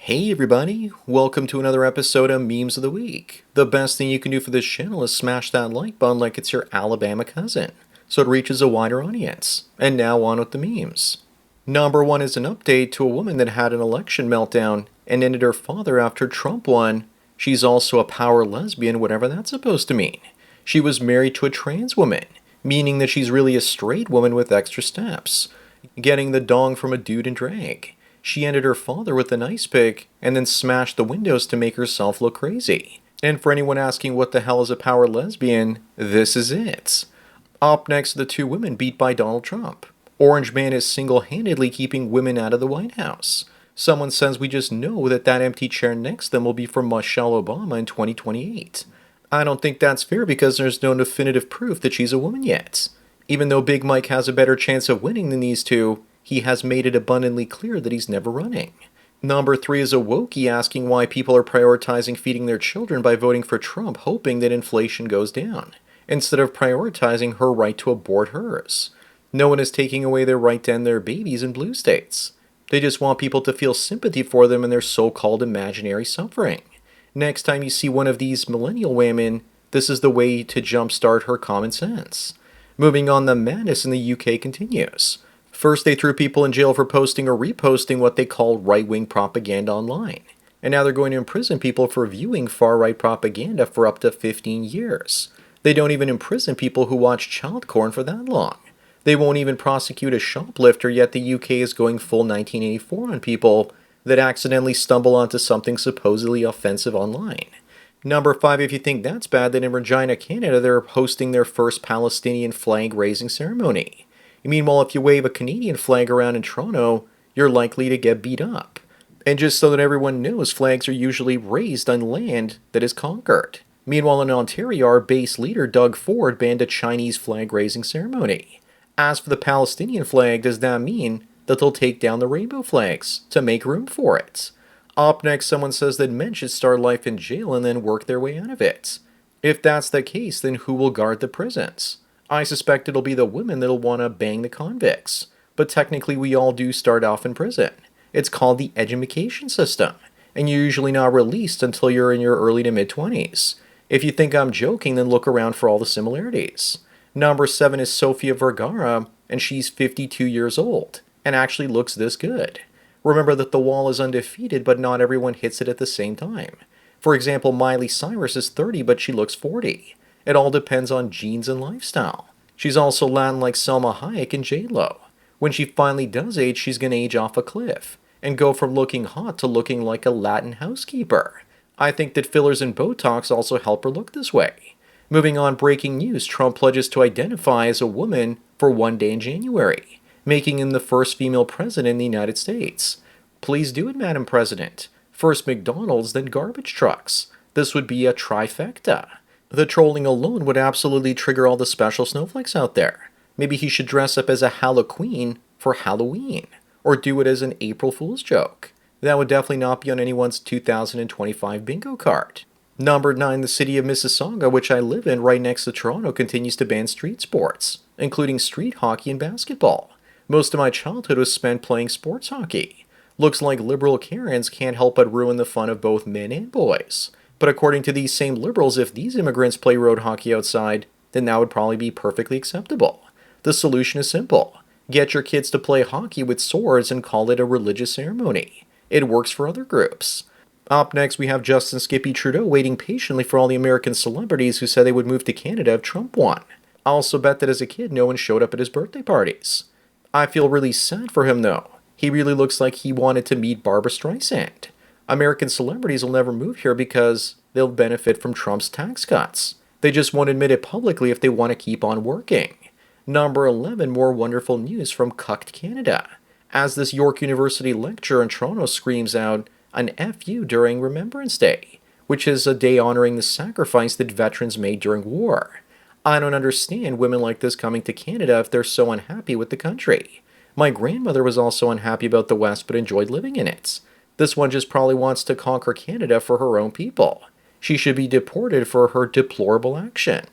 Hey everybody, welcome to another episode of Memes of the Week. The best thing you can do for this channel is smash that like button like it's your Alabama cousin, so it reaches a wider audience. And now on with the memes. Number one is an update to a woman that had an election meltdown and ended her father after Trump won. She's also a power lesbian, whatever that's supposed to mean. She was married to a trans woman, meaning that she's really a straight woman with extra steps, getting the dong from a dude in drag. She ended her father with an ice pick and then smashed the windows to make herself look crazy. And for anyone asking what the hell is a power lesbian, this is it. Up next, the two women beat by Donald Trump. Orange Man is single-handedly keeping women out of the White House. Someone says we just know that empty chair next to them will be for Michelle Obama in 2028. I don't think that's fair because there's no definitive proof that she's a woman yet. Even though Big Mike has a better chance of winning than these two, he has made it abundantly clear that he's never running. Number three is a wokey asking why people are prioritizing feeding their children by voting for Trump, hoping that inflation goes down, instead of prioritizing her right to abort hers. No one is taking away their right to end their babies in blue states. They just want people to feel sympathy for them and their so-called imaginary suffering. Next time you see one of these millennial women, this is the way to jumpstart her common sense. Moving on, the madness in the UK continues. First, they threw people in jail for posting or reposting what they call right-wing propaganda online. And now they're going to imprison people for viewing far-right propaganda for up to 15 years. They don't even imprison people who watch child porn for that long. They won't even prosecute a shoplifter, yet the UK is going full 1984 on people that accidentally stumble onto something supposedly offensive online. Number five, if you think that's bad, then in Regina, Canada, they're hosting their first Palestinian flag-raising ceremony. Meanwhile, if you wave a Canadian flag around in Toronto, you're likely to get beat up. And just so that everyone knows, flags are usually raised on land that is conquered. Meanwhile, in Ontario, our base leader, Doug Ford, banned a Chinese flag-raising ceremony. As for the Palestinian flag, does that mean that they'll take down the rainbow flags to make room for it? Up next, someone says that men should start life in jail and then work their way out of it. If that's the case, then who will guard the prisons? I suspect it'll be the women that'll want to bang the convicts. But technically we all do start off in prison. It's called the edumacation system, and you're usually not released until you're in your early to mid-20s. If you think I'm joking, then look around for all the similarities. Number seven is Sofia Vergara, and she's 52 years old, and actually looks this good. Remember that the wall is undefeated, but not everyone hits it at the same time. For example, Miley Cyrus is 30, but she looks 40. It all depends on genes and lifestyle. She's also Latin like Selma Hayek and J-Lo. When she finally does age, she's gonna age off a cliff and go from looking hot to looking like a Latin housekeeper. I think that fillers and Botox also help her look this way. Moving on, breaking news, Trump pledges to identify as a woman for one day in January, making him the first female president in the United States. Please do it, Madam President. First McDonald's, then garbage trucks. This would be a trifecta. The trolling alone would absolutely trigger all the special snowflakes out there. Maybe he should dress up as a Halloween for Halloween, or do it as an April Fool's joke. That would definitely not be on anyone's 2025 bingo card. Number 9, the city of Mississauga, which I live in right next to Toronto, continues to ban street sports, including street hockey and basketball. Most of my childhood was spent playing sports hockey. Looks like liberal Karens can't help but ruin the fun of both men and boys. But according to these same liberals, if these immigrants play road hockey outside, then that would probably be perfectly acceptable. The solution is simple. Get your kids to play hockey with swords and call it a religious ceremony. It works for other groups. Up next, we have Justin Skippy Trudeau waiting patiently for all the American celebrities who said they would move to Canada if Trump won. I also bet that as a kid, no one showed up at his birthday parties. I feel really sad for him, though. He really looks like he wanted to meet Barbra Streisand. American celebrities will never move here because they'll benefit from Trump's tax cuts. They just won't admit it publicly if they want to keep on working. Number 11, more wonderful news from Cucked Canada. As this York University lecturer in Toronto screams out an FU during Remembrance Day, which is a day honoring the sacrifice that veterans made during war. I don't understand women like this coming to Canada if they're so unhappy with the country. My grandmother was also unhappy about the West but enjoyed living in it. This one just probably wants to conquer Canada for her own people. She should be deported for her deplorable action.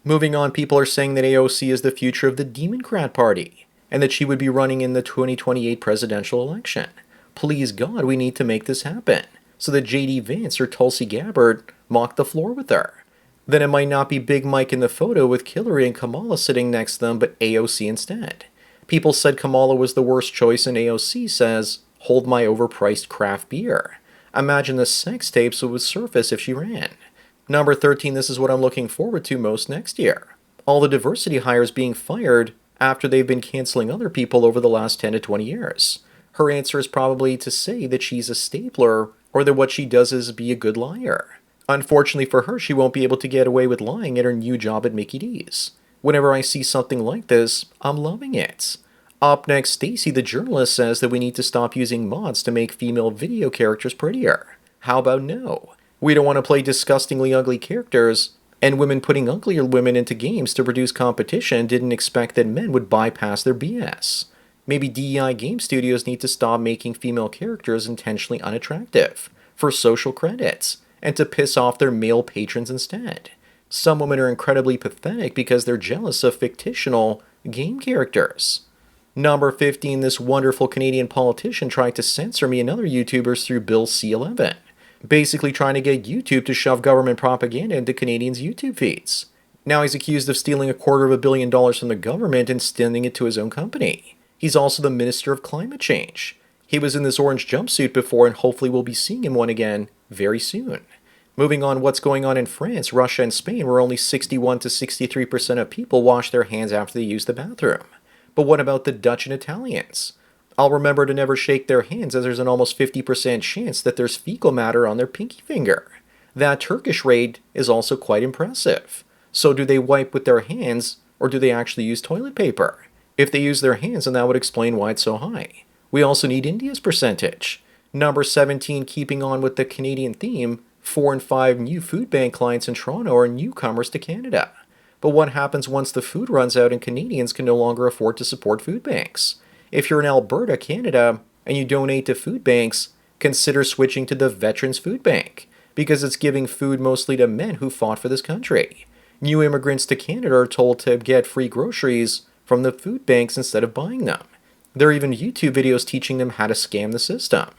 Moving on, people are saying that AOC is the future of the Democrat Party, and that she would be running in the 2028 presidential election. Please God, we need to make this happen, so that JD Vance or Tulsi Gabbard mock the floor with her. Then it might not be Big Mike in the photo with Hillary and Kamala sitting next to them, but AOC instead. People said Kamala was the worst choice, and AOC says, hold my overpriced craft beer. Imagine the sex tapes that would surface if she ran. Number 13, this is what I'm looking forward to most next year. All the diversity hires being fired after they've been canceling other people over the last 10 to 20 years. Her answer is probably to say that she's a stapler or that what she does is be a good liar. Unfortunately for her, she won't be able to get away with lying at her new job at Mickey D's. Whenever I see something like this, I'm loving it. Up next, Stacy the journalist says that we need to stop using mods to make female video characters prettier. How about no? We don't want to play disgustingly ugly characters, and women putting uglier women into games to produce competition didn't expect that men would bypass their BS. Maybe DEI game studios need to stop making female characters intentionally unattractive for social credits and to piss off their male patrons instead. Some women are incredibly pathetic because they're jealous of fictional game characters. Number 15, this wonderful Canadian politician tried to censor me and other YouTubers through Bill C-11, basically trying to get YouTube to shove government propaganda into Canadians' YouTube feeds. Now he's accused of stealing $250 million from the government and sending it to his own company. He's also the Minister of Climate Change. He was in this orange jumpsuit before, and hopefully we'll be seeing him one again very soon. Moving on, what's going on in France, Russia, and Spain, where only 61 to 63% of people wash their hands after they use the bathroom. But what about the Dutch and Italians? I'll remember to never shake their hands, as there's an almost 50% chance that there's fecal matter on their pinky finger. That Turkish raid is also quite impressive. So do they wipe with their hands, or do they actually use toilet paper? If they use their hands, then that would explain why it's so high. We also need India's percentage. Number 17, keeping on with the Canadian theme, 4 in 5 new food bank clients in Toronto are newcomers to Canada. But what happens once the food runs out and Canadians can no longer afford to support food banks? If you're in Alberta, Canada, and you donate to food banks, consider switching to the Veterans Food Bank, because it's giving food mostly to men who fought for this country. New immigrants to Canada are told to get free groceries from the food banks instead of buying them. There are even YouTube videos teaching them how to scam the system.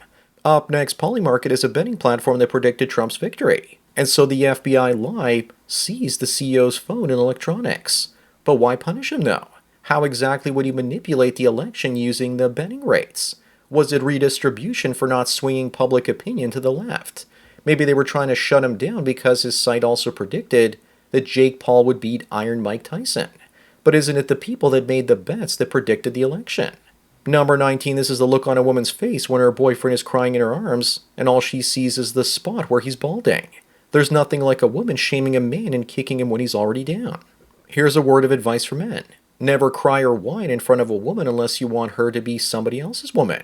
Up next, Polymarket is a betting platform that predicted Trump's victory, and so the FBI lie seized the CEO's phone and electronics. But why punish him though? How exactly would he manipulate the election using the betting rates? Was it redistribution for not swinging public opinion to the left? Maybe they were trying to shut him down because his site also predicted that Jake Paul would beat Iron Mike Tyson. But isn't it the people that made the bets that predicted the election? Number 19, this is the look on a woman's face when her boyfriend is crying in her arms and all she sees is the spot where he's balding. There's nothing like a woman shaming a man and kicking him when he's already down. Here's a word of advice for men. Never cry or whine in front of a woman unless you want her to be somebody else's woman.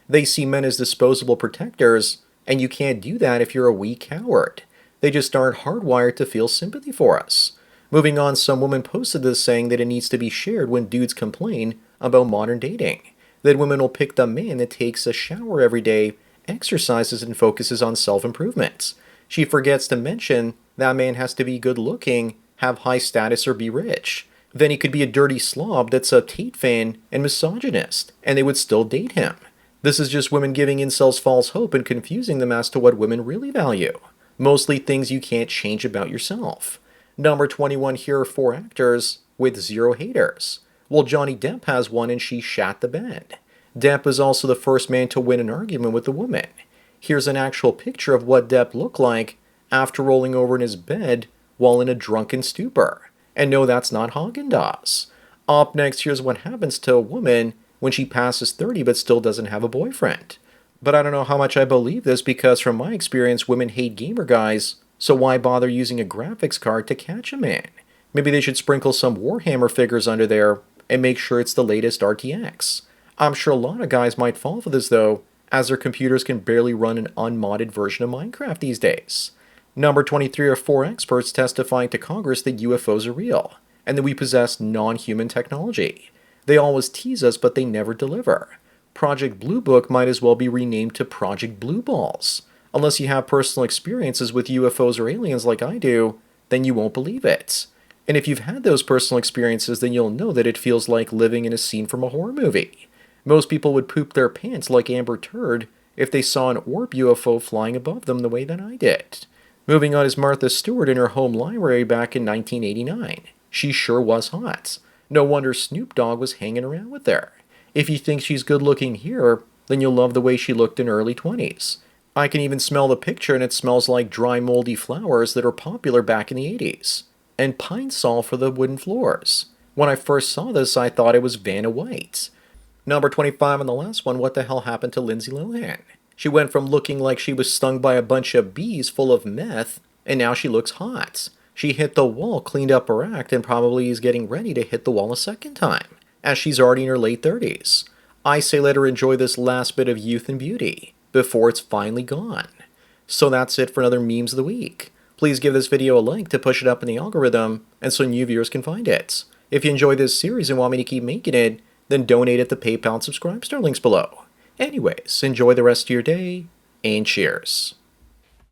They see men as disposable protectors, and you can't do that if you're a weak coward. They just aren't hardwired to feel sympathy for us. Moving on, some woman posted this saying that it needs to be shared when dudes complain about modern dating. That women will pick the man that takes a shower every day, exercises, and focuses on self-improvement. She forgets to mention that man has to be good looking, have high status, or be rich. Then he could be a dirty slob that's a Tate fan and misogynist, and they would still date him. This is just women giving incels false hope and confusing them as to what women really value. Mostly things you can't change about yourself. Number 21, here are 4 actors with 0 haters. Well, Johnny Depp has one and she shat the bed. Depp is also the first man to win an argument with a woman. Here's an actual picture of what Depp looked like after rolling over in his bed while in a drunken stupor. And no, that's not Haagen-Dazs. Up next, here's what happens to a woman when she passes 30 but still doesn't have a boyfriend. But I don't know how much I believe this because from my experience, women hate gamer guys, so why bother using a graphics card to catch a man? Maybe they should sprinkle some Warhammer figures under there and make sure it's the latest RTX. I'm sure a lot of guys might fall for this though, as their computers can barely run an unmodded version of Minecraft these days. Number 23 are 4 experts testifying to Congress that UFOs are real, and that we possess non-human technology. They always tease us, but they never deliver. Project Blue Book might as well be renamed to Project Blue Balls. Unless you have personal experiences with UFOs or aliens like I do, then you won't believe it. And if you've had those personal experiences, then you'll know that it feels like living in a scene from a horror movie. Most people would poop their pants like Amber Turd if they saw an orb UFO flying above them the way that I did. Moving on is Martha Stewart in her home library back in 1989. She sure was hot. No wonder Snoop Dogg was hanging around with her. If you think she's good looking here, then you'll love the way she looked in her early 20s. I can even smell the picture and it smells like dry moldy flowers that are popular back in the 80s. And pine sol for the wooden floors. When I first saw this, I thought it was Vanna White. Number 25 on the last one, what the hell happened to Lindsay Lohan? She went from looking like she was stung by a bunch of bees full of meth, and now she looks hot. She hit the wall, cleaned up her act, and probably is getting ready to hit the wall a second time, as she's already in her late 30s. I say let her enjoy this last bit of youth and beauty, before it's finally gone. So that's it for another Memes of the Week. Please give this video a like to push it up in the algorithm, and so new viewers can find it. If you enjoy this series and want me to keep making it, then donate at the PayPal and subscribe star links below. Anyways, enjoy the rest of your day, and cheers.